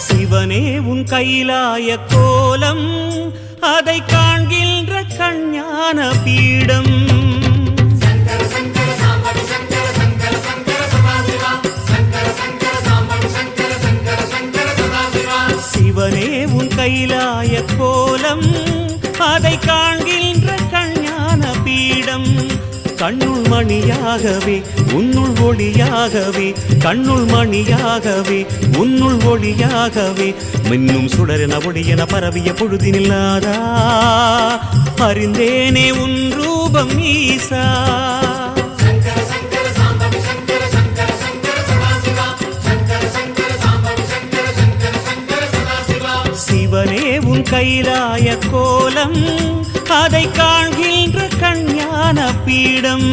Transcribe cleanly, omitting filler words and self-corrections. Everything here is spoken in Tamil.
சிவனே உன் கைலாய கோலம் அதை காண்கின்ற கஞ்ஞான பீடம் சிவனே உன் கைலாய கோலம் அதை காண்கின்ற கஞ்ஞான பீடம் கண்ணுள் மணியாகவே உன்னுள் ஒளியாகவே கண்ணுள் மணியாகவே உன்னுள் ஒளியாகவே மின்னும் சுடரென ஒளியென பரவிய பொழுதினில்லாதா அறிந்தேனே உன் ரூபம் ஈசா சிவனே உன் கைலாய கோலம் அதை காண்கின்ற கஞ்ஞான பீடம்